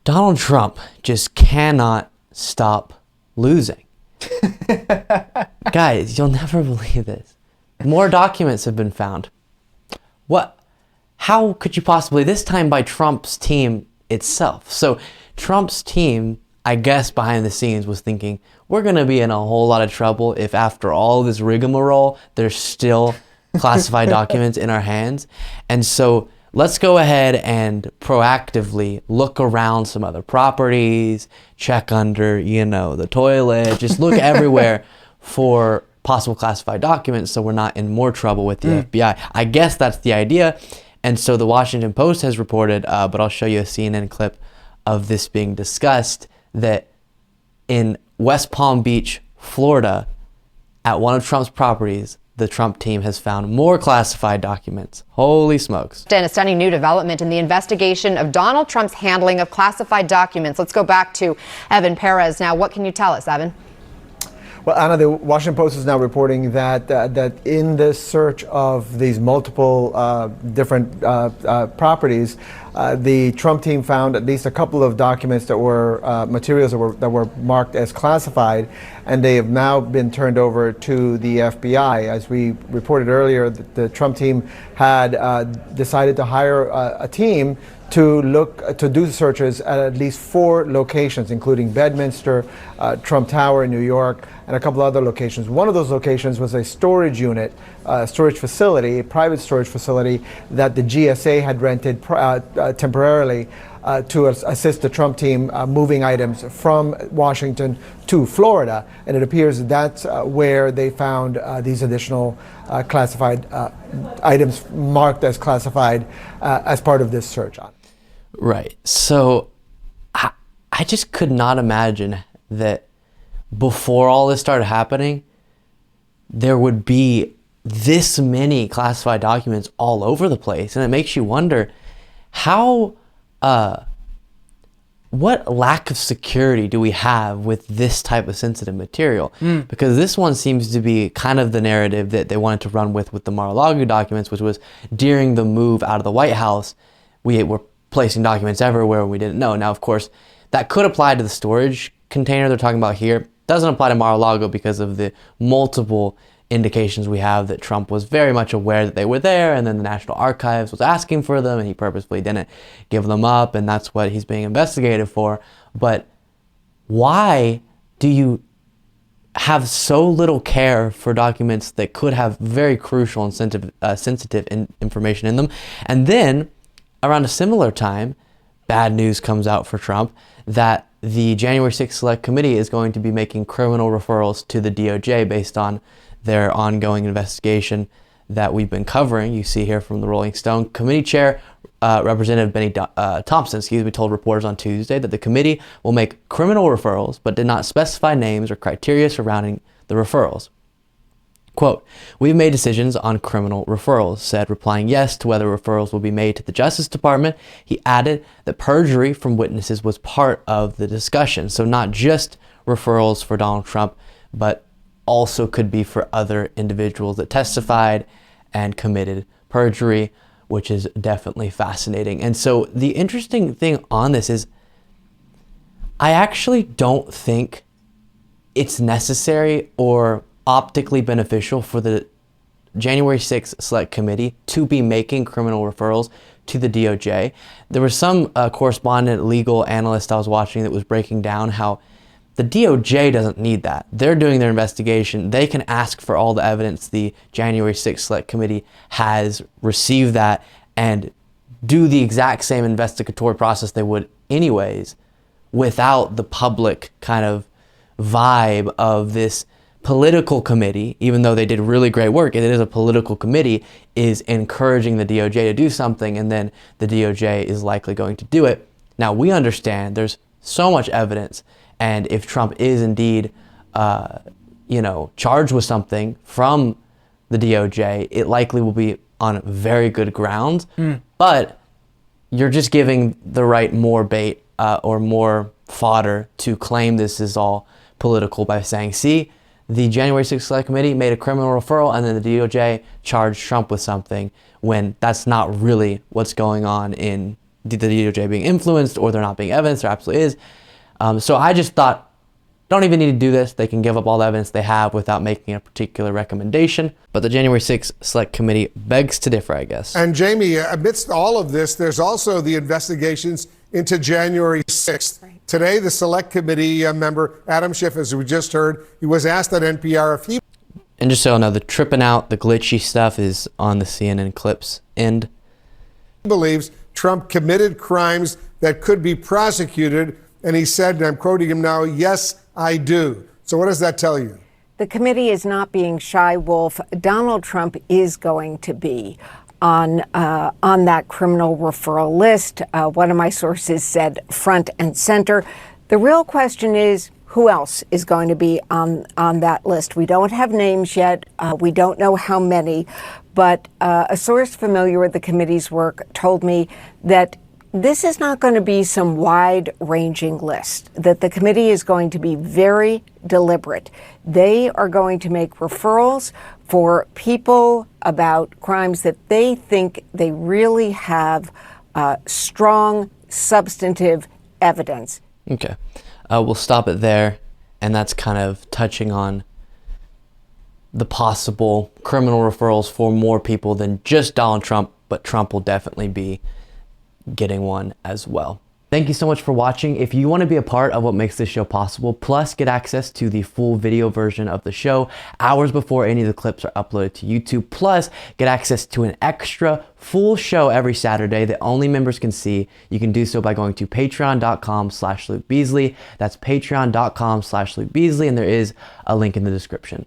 Donald Trump just cannot stop losing. Guys, you'll never believe this. More documents have been found. What? How could you possibly, this time by Trump's team itself? So Trump's team, I guess behind the scenes, was thinking, we're going to be in a whole lot of trouble if after all this rigmarole, there's still classified documents in our hands. And so let's go ahead and proactively look around some other properties, check under, the toilet, just look everywhere for possible classified documents so we're not in more trouble with the FBI. I guess that's the idea. And so the Washington Post has reported, but I'll show you a CNN clip of this being discussed, that in West Palm Beach, Florida, at one of Trump's properties, the Trump team has found more classified documents. Holy smokes. And a stunning new development in the investigation of Donald Trump's handling of classified documents. Let's go back to Evan Perez. Now, what can you tell us, Evan? Well, Anna, the Washington Post is now reporting that that in this search of these multiple different properties, the Trump team found at least a couple of documents that were materials that were marked as classified, and they have now been turned over to the FBI. As we reported earlier, the Trump team had decided to hire a team to do searches at least 4 locations, including Bedminster, Trump Tower in New York, and a couple other locations. One of those locations was a storage unit, storage facility, a private storage facility that the GSA had rented temporarily to assist the Trump team moving items from Washington to Florida. And it appears that's where they found these additional classified items marked as classified as part of this search. Right. So I just could not imagine that before all this started happening, there would be this many classified documents all over the place. And it makes you wonder how, what lack of security do we have with this type of sensitive material? Because this one seems to be kind of the narrative that they wanted to run with the Mar-a-Lago documents, which was during the move out of the White House, we were placing documents everywhere and we didn't know. Now, of course, that could apply to the storage container they're talking about here. Doesn't apply to Mar-a-Lago because of the multiple indications we have that Trump was very much aware that they were there, and then the National Archives was asking for them and he purposefully didn't give them up, and that's what he's being investigated for. But why do you have so little care for documents that could have very crucial and sensitive information in them? And then around a similar time, bad news comes out for Trump that the January 6th Select Committee is going to be making criminal referrals to the DOJ based on their ongoing investigation that we've been covering. You see here from the Rolling Stone. Committee Chair Representative Benny Thompson, told reporters on Tuesday that the committee will make criminal referrals, but did not specify names or criteria surrounding the referrals. Quote, "We've made decisions on criminal referrals," said, replying yes to whether referrals will be made to the Justice Department. He added that perjury from witnesses was part of the discussion. So not just referrals for Donald Trump, but also could be for other individuals that testified and committed perjury, which is definitely fascinating. And so the interesting thing on this is I actually don't think it's necessary or optically beneficial for the January 6th Select Committee to be making criminal referrals to the DOJ. There was some correspondent legal analyst I was watching that was breaking down how the DOJ doesn't need that. They're doing their investigation. They can ask for all the evidence the January 6th Select Committee has, receive that, and do the exact same investigatory process they would anyways without the public kind of vibe of this political committee. Even though they did really great work, it is a political committee, is encouraging the DOJ to do something, and then the DOJ is likely going to do it. Now, we understand there's so much evidence, and if Trump is indeed, charged with something from the DOJ, it likely will be on very good grounds. But you're just giving the right more bait or more fodder to claim this is all political by saying, see, the January 6th Select Committee made a criminal referral and then the DOJ charged Trump with something, when that's not really what's going on in the DOJ being influenced or they're not being evidenced. There absolutely is. So I just thought, don't even need to do this. They can give up all the evidence they have without making a particular recommendation. But the January 6th Select Committee begs to differ, I guess. And Jamie, amidst all of this, there's also the investigations into January 6th. Right. Today, the Select Committee member, Adam Schiff, as we just heard, he was asked at NPR if he... And just so you know, the tripping out, the glitchy stuff is on the CNN clips end. ...believes Trump committed crimes that could be prosecuted. And he said, and I'm quoting him now, "Yes, I do." So what does that tell you? The committee is not being shy, Wolf. Donald Trump is going to be on that criminal referral list. One of my sources said front and center. The real question is, who else is going to be on that list? We don't have names yet. We don't know how many. But a source familiar with the committee's work told me that this is not going to be some wide-ranging list, that the committee is going to be very deliberate. They are going to make referrals for people about crimes that they think they really have strong, substantive evidence. Okay. We'll stop it there. And that's kind of touching on the possible criminal referrals for more people than just Donald Trump, but Trump will definitely be getting one as well. Thank you so much for watching. If you want to be a part of what makes this show possible, plus get access to the full video version of the show hours before any of the clips are uploaded to YouTube, plus get access to an extra full show every Saturday that only members can see, you can do so by going to patreon.com/Luke Beasley. That's patreon.com/Luke Beasley, and there is a link in the description.